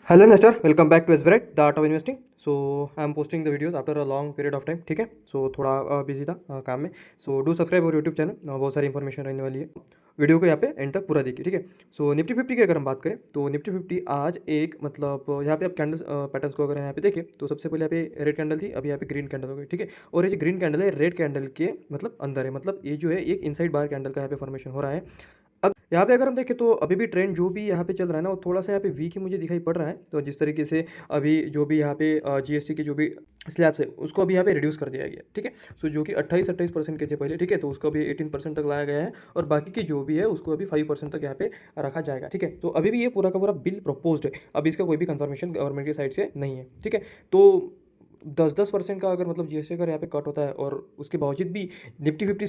Hello investor, welcome back to Esbright the art of investing. So I am posting the videos after a long period of time. ठीक है, so थोड़ा busy था काम में। So do subscribe और YouTube channel, बहुत सारी information रहने वाली है। वीडियो को यहाँ पे एंड तक पूरा देखिए। ठीक है, सो निफ्टी फिफ्टी की अगर हम बात करें तो निफ्टी फिफ्टी आज एक मतलब यहाँ पे आप कैंडल्स पैटर्न्स को अगर यहाँ पे देखें तो सबसे पहले यहाँ पे रेड कैंडल थी, अभी यहाँ पे ग्रीन कैंडल हो गई। ठीक है, और ये जो ग्रीन कैंडल है रेड कैंडल के मतलब अंदर है, मतलब ये जो है एक इनसाइड बार कैंडल का यहाँ पे फॉर्मेशन हो रहा है। अब यहाँ पे अगर हम देखें तो अभी भी ट्रेंड जो भी यहाँ पे चल रहा है ना वो थोड़ा सा यहाँ पे वीक ही मुझे दिखाई पड़ रहा है। तो जिस तरीके से अभी जो भी यहाँ पे जीएसटी के जो भी स्लैब्स है उसको अभी यहाँ पे रिड्यूस कर दिया गया। ठीक है, सो जो कि 28% के थे पहले। ठीक है, तो उसको अभी 18% तक लाया गया है और बाकी की जो भी है उसको अभी 5% तक यहाँ पे रखा जाएगा। ठीक है, तो अभी भी ये पूरा का पूरा बिल प्रपोज्ड है, अभी इसका कोई भी कंफर्मेशन गवर्नमेंट की साइड से नहीं है। ठीक है, तो 10% का अगर मतलब जीएसटी अगर यहाँ पे कट होता है और उसके बावजूद भी निफ्टी फिफ्टी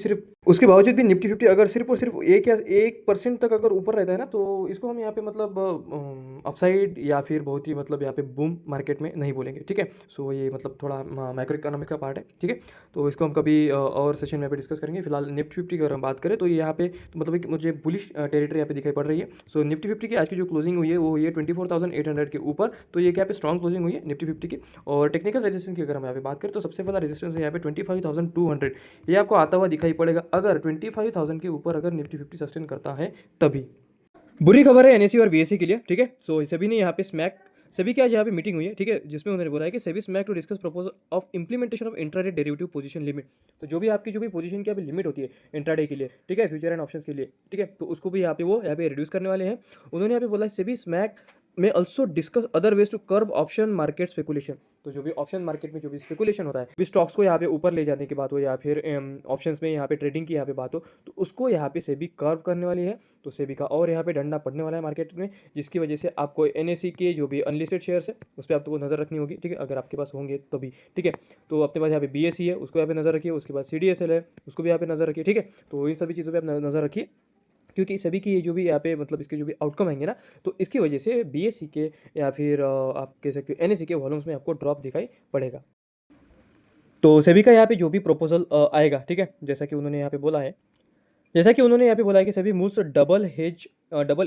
अगर सिर्फ और सिर्फ 1% तक अगर ऊपर रहता है ना तो इसको हम यहाँ पे मतलब अपसाइड या फिर बहुत ही मतलब यहाँ पे बूम मार्केट में नहीं बोलेंगे। ठीक है, सो ये मतलब थोड़ा मैक्रो इकोनॉमिक का पार्ट है। ठीक है, तो इसको हम कभी और सेशन में पे डिस्कस करेंगे। फिलहाल निफ्टी फिफ्टी की अगर हम बात करें तो ये यहाँ पे तो मतलब एक मुझे बुलिश टेरिटरी यहाँ पे दिखाई पड़ रही है। सो निफ्टी फिफ्टी की आज की जो क्लोजिंग हुई है वो हुई है 24,800 के ऊपर। तो ये यहाँ पे स्ट्रॉन्ग क्लोजिंग हुई है निफ्टी फिफ्टी की। और टेक्निकल रेजिस्टेंस की अगर हम यहाँ पे बात करें तो सबसे पहला रेजिस्टेंस है यहाँ पे 25,200, ये आपको आता हुआ दिखाई पड़ेगा अगर 25,000 के ऊपर अगर निफ्टी फिफ्टी सस्टेन करता है तभी। बुरी खबर है एनएससी और बीएससी के लिए। ठीक है, सो सभी ने यहाँ पे स्मैक सभी की आज यहाँ पे मीटिंग हुई है। ठीक है, जिसमें उन्होंने बोला है कि सभी SMAC to discuss proposal of implementation of intraday derivative position limit. तो जो भी आपकी जो भी पोजीशन की यहाँ पे लिमिट होती है इंट्राडे के लिए, ठीक है, फ्यूचर एंड ऑप्शंस के लिए, ठीक है, तो उसको भी यहाँ पे वो यहाँ पे रिड्यूस करने वाले हैं। उन्होंने यहाँ पे बोला सभी स्मैक में also discuss other ways to curb option market speculation. तो जो भी ऑप्शन मार्केट में जो भी स्पेकुलेशन होता है, भी स्टॉक्स को यहाँ पे ऊपर ले जाने की बात हो या फिर ऑप्शंस में यहाँ पे ट्रेडिंग की यहाँ पे बात हो, तो उसको यहाँ पे सेबी कर्व करने वाली है। तो सेबी का और यहाँ पे डंडा पड़ने वाला है मार्केट में, जिसकी वजह से आपको एनएससी के जो भी अनलिस्टेड शेयर्स है उस पर आपको नजर रखनी होगी। ठीक है, अगर आपके पास होंगे तो भी। ठीक है, तो अपने पास यहाँ पे बीएससी है उसको यहाँ पे नजर रखिए, उसके बाद सीडीएसएल है उसको भी यहाँ पे नजर रखिए। ठीक है, तो इन सभी चीज़ों पर आप नजर रखिए, क्योंकि सभी की ये जो भी यहाँ पे मतलब इसके जो भी आउटकम आएंगे ना तो इसकी वजह से बीएससी के या फिर आप कह सकते हो एनएससी के वॉल्यूम्स में आपको ड्रॉप दिखाई पड़ेगा। तो सभी का यहाँ पे जो भी प्रपोजल आएगा, ठीक है, जैसा कि उन्होंने यहाँ पे बोला है कि सभी moves double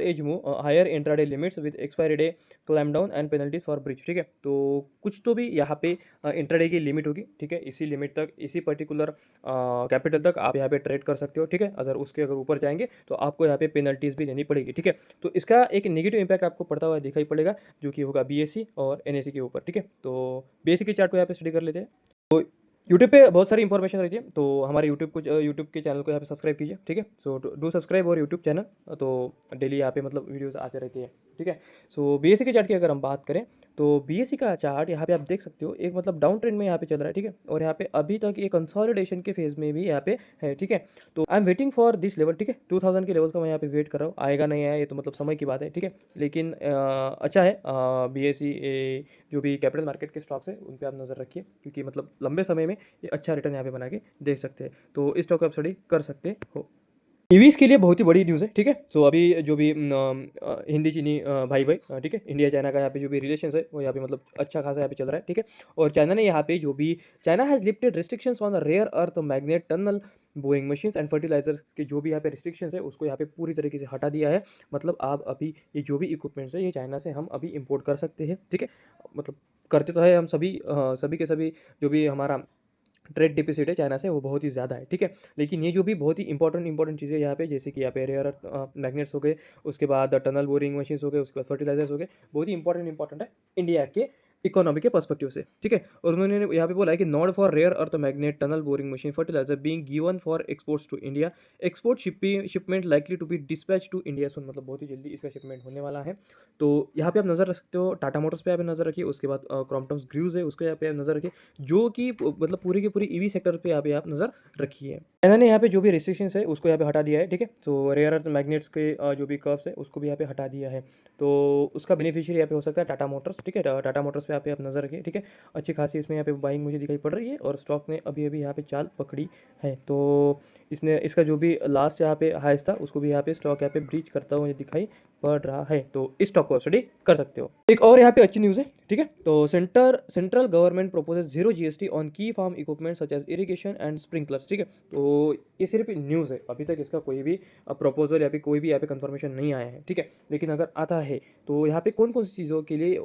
edge move higher intraday limits with expiry day clamp down and penalties for breach. ठीक है, तो कुछ तो भी यहाँ पे इंट्राडे की लिमिट होगी। ठीक है, इसी लिमिट तक इसी पर्टिकुलर कैपिटल तक आप यहाँ पे ट्रेड कर सकते हो। ठीक है, अगर ऊपर जाएंगे तो आपको यहाँ पे पेनल्टीज भी देनी पड़ेगी। ठीक है, तो इसका एक नेगेटिव इंपैक्ट आपको पड़ता हुआ दिखाई पड़ेगा जो कि होगा बीएससी और एनएससी के ऊपर। ठीक है, तो बीएससी के चार्ट को यहाँ पे स्टडी कर लेते हैं। तो यूट्यूब पे बहुत सारी इंफॉर्मेशन रहती है, तो हमारे यूट्यूब के चैनल को यहाँ पे सब्सक्राइब कीजिए। ठीक है, सो डू सब्सक्राइब और यूट्यूब चैनल, तो डेली यहाँ पे मतलब वीडियोस आते रहती है। ठीक है, सो बीएससी के चार्ट की अगर हम बात करें तो बीएससी का चार्ट यहाँ पे आप देख सकते हो एक मतलब डाउन ट्रेंड में यहाँ पे चल रहा है। ठीक है, और यहाँ पे अभी तक ये कंसोलिडेशन के फेज में भी यहाँ पे है। ठीक है, तो I am waiting for this level. ठीक है, 2000 के लेवल्स का मैं यहाँ पे वेट कर रहा हूँ, आएगा नहीं आया ये तो मतलब समय की बात है। ठीक है, लेकिन अच्छा है बीएससी जो भी कैपिटल मार्केट के स्टॉक्स है उन पर आप नज़र रखिए, क्योंकि मतलब लंबे समय में ये अच्छा रिटर्न यहाँ पे बना के देख सकते हैं। तो इस स्टॉक आप स्टडी कर सकते हो। ईवीज के लिए बहुत ही बड़ी न्यूज़ है। ठीक है, सो अभी जो भी हिंदी चीनी भाई ठीक है, इंडिया चाइना का यहाँ पे जो भी रिलेशन है वो यहाँ पे मतलब अच्छा खासा यहाँ पे चल रहा है। ठीक है, और चाइना ने यहाँ पे जो भी China has lifted restrictions on rare earth magnet tunnel boring machines and fertilizers के जो भी यहाँ पे रिस्ट्रिक्शंस है उसको यहाँ पे पूरी तरीके से हटा दिया है। मतलब आप अभी ये जो भी इक्विपमेंट्स है ये चाइना से हम अभी इम्पोर्ट कर सकते हैं। ठीक है, मतलब करते तो है हम सभी के सभी जो भी हमारा ट्रेड डिफिसिट है चाइना से वो बहुत ही ज़्यादा है। ठीक है, लेकिन ये जो भी बहुत ही इंपॉर्टेंट चीज़ें यहाँ पे जैसे कि यहाँ पे रेयर अर्थ मैग्नेट्स हो गए, उसके बाद टनल बोरिंग मशीन्स हो गए, उसके बाद फर्टिलाइजर्स हो गए, बहुत ही इंपॉर्टेंट है इंडिया के इकोनॉमी के पर्सपेक्टिव से। ठीक है, और उन्होंने यहाँ पे बोला है कि not for rare earth magnet tunnel boring machine fertiliser being given for exports to India, export shipment likely to be dispatch to India soon, मतलब बहुत ही जल्दी इसका शिपमेंट होने वाला है। तो यहाँ पे आप नज़र रख सकते हो, टाटा मोटर्स पे आप नज़र रखिए, उसके बाद क्रॉम्पटन ग्रूज है उसको यहाँ पे आप नज़र रखिए, जो कि मतलब पूरी की पूरी ईवी सेक्टर पे यहाँ पे आप नज़र रखिए। चाइना ने यहाँ पे जो भी रिस्ट्रिक्शंस है उसको यहाँ पे हटा दिया है। ठीक है, तो रेयर अर्थ मैग्नेट्स के जो भी कर्व्स है उसको भी यहाँ पे हटा दिया है, तो उसका बेनिफिशियरी यहाँ पे हो सकता है टाटा मोटर्स। ठीक है, टाटा मोटर्स पे यहाँ पे आप नज़र रखिए, ठीक है। अच्छी खासी इसमें यहाँ पे बाइंग मुझे दिखाई पड़ रही है और स्टॉक ने अभी अभी यहाँ पे चाल पकड़ी है। तो इसने इसका जो भी लास्ट यहाँ पे हाईएस्ट था उसको भी यहाँ पे स्टॉक यहाँ पे ब्रीच करता हुआ मुझे दिखाई पड़ रहा है। तो इस स्टॉक को स्टडी कर सकते हो। एक और यहाँ पे अच्छी न्यूज़ है, ठीक है। तो central government proposes 0 GST on key farm equipment such as irrigation and sprinklers, ठीक है। तो ये सिर्फ न्यूज़ है, अभी तक इसका कोई भी प्रपोजल या फिर कोई भी यहाँ पे कंफर्मेशन नहीं आया है, ठीक है। लेकिन अगर आता है तो यहाँ पे कौन कौन सी चीज़ों के लिए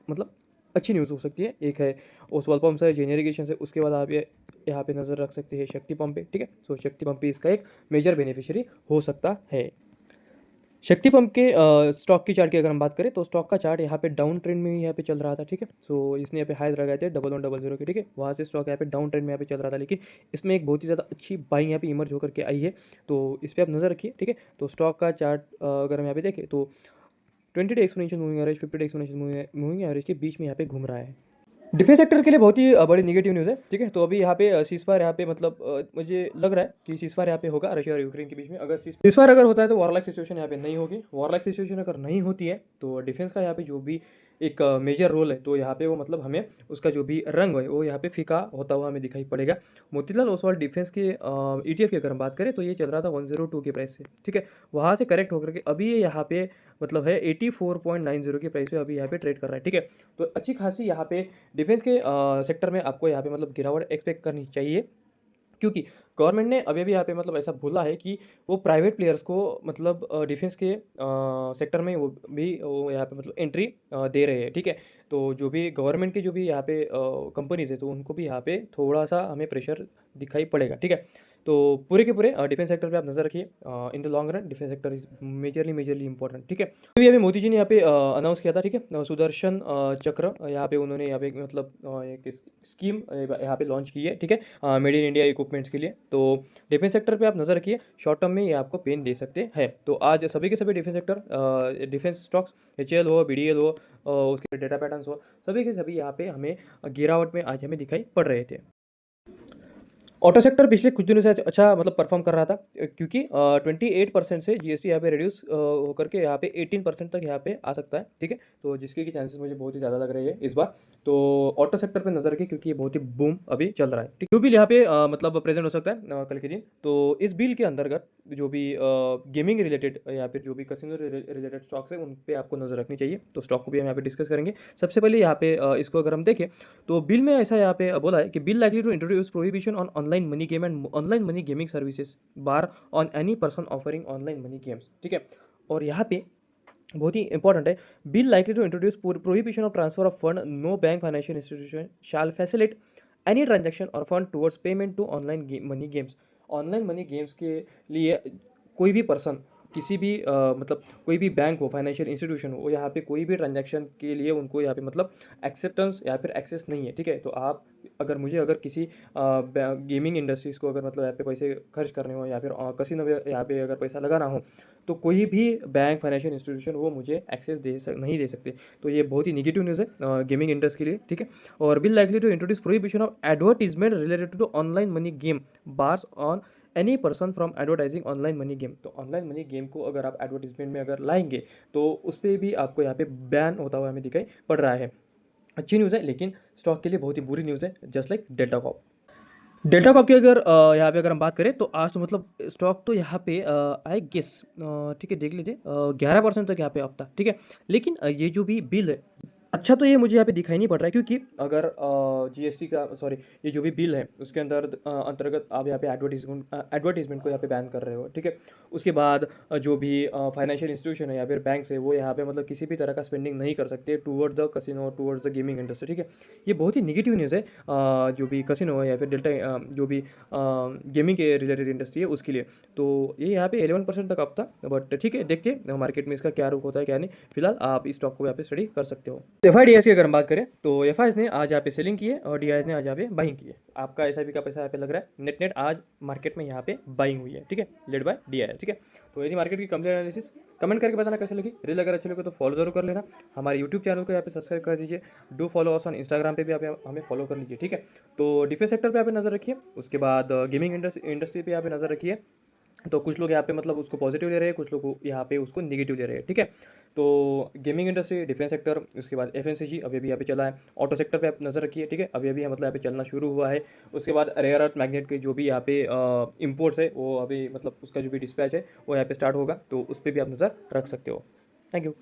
मतलब अच्छी न्यूज़ हो सकती है। एक है ओसवाल पंप से, जेन इरिगेशन से, उसके बाद आप ये यहाँ पे नज़र रख सकते हैं शक्ति पंप पे, ठीक है। सो शक्ति पंप भी इसका एक मेजर बेनिफिशियरी हो सकता है। शक्ति पंप के स्टॉक की चार्ट की अगर हम बात करें तो स्टॉक का चार्ट यहाँ पे डाउन ट्रेंड में ही यहाँ पे चल रहा था, ठीक है। सो इसने यहाँ पे हाई लगाए थे 1100 के, ठीक है। वहाँ से स्टॉक यहाँ पे डाउन ट्रेंड में यहाँ पे चल रहा था, लेकिन इसमें एक बहुत ही ज़्यादा अच्छी बाइंग यहाँ पे इमर्ज होकर के आई है। तो इस पर आप नज़र रखिए, ठीक है। तो स्टॉक का चार्ट अगर हम यहाँ पे देखें तो 20 day exponential moving average, 50 day exponential moving average के बीच में यहाँ पे घूम रहा है। डिफेंस सेक्टर के लिए बहुत ही बड़ी नेगेटिव न्यूज़ है, ठीक है। तो अभी यहाँ पे सीज़फायर यहाँ पे मतलब मुझे लग रहा है कि सीज़फायर यहाँ पे होगा रशिया और यूक्रेन के बीच में। अगर सीज़फायर अगर होता है तो वॉरलाइक सिचुएशन यहाँ पे नहीं होगी। वॉरलाइक सिचुएशन अगर नहीं होती है तो डिफेंस का यहाँ पे जो भी एक मेजर रोल है तो यहाँ पे वो मतलब हमें उसका जो भी रंग है वो यहाँ पे फीका होता हुआ हमें दिखाई पड़ेगा। मोतीलाल ओसवाल डिफेंस के ETF की अगर हम बात करें तो ये चल रहा था 102 के प्राइस से, ठीक है। वहाँ से करेक्ट होकर के अभी ये यहाँ पे मतलब है 84.90 के प्राइस पे अभी यहाँ पे ट्रेड कर रहा है, ठीक है। तो अच्छी खासी यहाँ पे डिफेंस के सेक्टर में आपको यहाँ पे मतलब गिरावट एक्सपेक्ट करनी चाहिए, क्योंकि गवर्नमेंट ने अभी भी यहाँ पे मतलब ऐसा बोला है कि वो प्राइवेट प्लेयर्स को मतलब डिफेंस के सेक्टर में वो यहाँ पे मतलब एंट्री दे रहे हैं, ठीक है। तो जो भी गवर्नमेंट की जो भी यहाँ पे कंपनीज है तो उनको भी यहाँ पे थोड़ा सा हमें प्रेशर दिखाई पड़ेगा, ठीक है। तो पूरे के पूरे डिफेंस सेक्टर पे आप नज़र रखिए। In the long run defence sector is majorly important, ठीक है। अभी अभी मोदी जी ने यहाँ पे अनाउंस किया था, ठीक है। सुदर्शन चक्र यहाँ पे उन्होंने यहाँ पे मतलब एक स्कीम यहाँ पे लॉन्च की है, ठीक है, मेड इन इंडिया इक्विपमेंट्स के लिए। तो डिफेंस सेक्टर पे आप नज़र रखिए, शॉर्ट टर्म में ये आपको पेन दे सकते हैं। तो आज सभी के सभी defence sector defence stocks HAL हो, BDL हो, उसके डेटा पैटर्न्स हो, सभी के सभी यहाँ पे हमें गिरावट में आज हमें दिखाई पड़ रहे थे। ऑटो सेक्टर पिछले कुछ दिनों से अच्छा मतलब परफॉर्म कर रहा था, क्योंकि 28% से GST यहाँ पे रिड्यूस होकर के यहाँ पे 18% तक यहाँ पे आ सकता है, ठीक है। तो जिसके की चांसेस मुझे बहुत ही ज़्यादा लग रही है इस बार। तो ऑटो सेक्टर पे नजर रखिए क्योंकि ये बहुत ही बूम अभी चल रहा है, ठीक। जो बिल यहाँ पे मतलब प्रेजेंट हो सकता है कल के दिन। तो इस बिल के अंतर्गत जो भी गेमिंग रिलेटेड या फिर जो भी कसिनो रिलेटेड स्टॉक्स है उन पे आपको नजर रखनी चाहिए। तो स्टॉक को भी हम यहाँ पे डिस्कस करेंगे। सबसे पहले यहाँ पे इसको अगर हम देखें तो बिल में ऐसा यहाँ पे बोला है कि bill likely to introduce prohibition on online money game and online money gaming services bar on any person offering online money games, ठीक है। और यहाँ पे बहुत ही इंपॉर्टेंट है, bill likely to introduce prohibition of transfer of fund, no bank financial institution shall facilitate any transaction or fund towards payment to online money games. Online money games के लिए कोई भी पर्सन किसी भी मतलब कोई भी बैंक हो, फाइनेंशियल इंस्टीट्यूशन हो, यहाँ पे कोई भी ट्रांजैक्शन के लिए उनको यहाँ पे मतलब एक्सेप्टेंस या फिर एक्सेस नहीं है, ठीक है। तो आप अगर किसी गेमिंग इंडस्ट्रीज़ को अगर मतलब यहाँ पे पैसे खर्च करने हो या फिर कसिनो में यहाँ पे अगर पैसा लगाना हो तो कोई भी बैंक फाइनेंशियल इंस्टीट्यूशन वो मुझे एक्सेस नहीं दे सकते। तो ये बहुत ही निगेटिव न्यूज़ है गेमिंग इंडस्ट्री के लिए, ठीक है। और bill likely to introduce prohibition of advertisement related to online money game bars on any person from advertising online money game. तो ऑनलाइन मनी गेम को अगर आप एडवर्टीजमेंट में अगर लाएंगे तो उस पर भी आपको यहाँ पे बैन होता हुआ हमें दिखाई पड़ रहा है। अच्छी न्यूज़ है, लेकिन स्टॉक के लिए बहुत ही बुरी न्यूज़ है, just like Delta Corp. Delta Corp की अगर यहाँ पे अगर हम बात करें तो आज तो मतलब स्टॉक तो यहाँ पे आई गेस, ठीक है, देख लीजिए 11% तक यहाँ पे अप था, ठीक है। लेकिन ये जो भी बिल है अच्छा तो ये मुझे यहाँ पे दिखाई नहीं पड़ रहा है, क्योंकि अगर GST का सॉरी ये जो भी बिल है उसके अंतर्गत आप यहाँ पे एडवर्टीजमेंट को यहाँ पे बैन कर रहे हो, ठीक है। उसके बाद जो भी फाइनेंशियल इंस्टीट्यूशन है या फिर बैंक्स है वो यहाँ पे मतलब किसी भी तरह का स्पेंडिंग नहीं कर सकते toward the casino, towards the gaming industry, ठीक है। ये बहुत ही निगेटिव न्यूज़ है जो भी कसिनो है या फिर डेल्टा जो भी गेमिंग के रिलेटेड इंडस्ट्री है उसके लिए। तो ये यहाँ पे 11% तक अप था, बट ठीक है, देखते हैं मार्केट में इसका क्या रुख होता है क्या नहीं। फिलहाल आप इस स्टॉक को यहाँ पे स्टडी कर सकते हो। FIDS की अगर हम बात करें तो FIs ने आज यहाँ पे सेलिंग की है और DIs ने आज यहाँ पे बाइंग की है। आपका SIP का पैसा यहाँ पे लग रहा है नेट आज मार्केट में यहाँ पे बाइंग हुई है, ठीक है, लेड बाय DIs, ठीक है। तो यदि मार्केट की कंप्लीट एनालिसिस कमेंट करके बताना कैसे लगी। रील अगर अच्छी लगे तो फॉलो जरूर कर लेना। हमारे यूट्यूब चैनल को यहाँ पे सब्सक्राइब कर दीजिए। Do follow us on Instagram पे भी आप हमें फॉलो कर लीजिए, ठीक है। तो डिफेंस सेक्टर पे यहाँ पे नजर रखिए, उसके बाद गेमिंग इंडस्ट्री पे यहाँ पे नजर रखिए, तो कुछ लोग यहाँ पे मतलब उसको पॉजिटिव ले रहे हैं, कुछ लोग यहाँ पे उसको नेगेटिव ले रहे हैं, ठीक है। तो गेमिंग इंडस्ट्री, डिफेंस सेक्टर, उसके बाद एफएमसीजी अभी अभी यहाँ पे चला है। ऑटो सेक्टर पे आप नज़र रखिए, ठीक है, अभी अभी मतलब यहाँ पे चलना शुरू हुआ है। उसके बाद रेयर अर्थ मैग्नेट के जो भी यहाँ पे इम्पोर्ट्स है वो अभी मतलब उसका जो भी डिस्पैच है वो यहाँ पे स्टार्ट होगा, तो उस पर भी आप नज़र रख सकते हो। Thank you.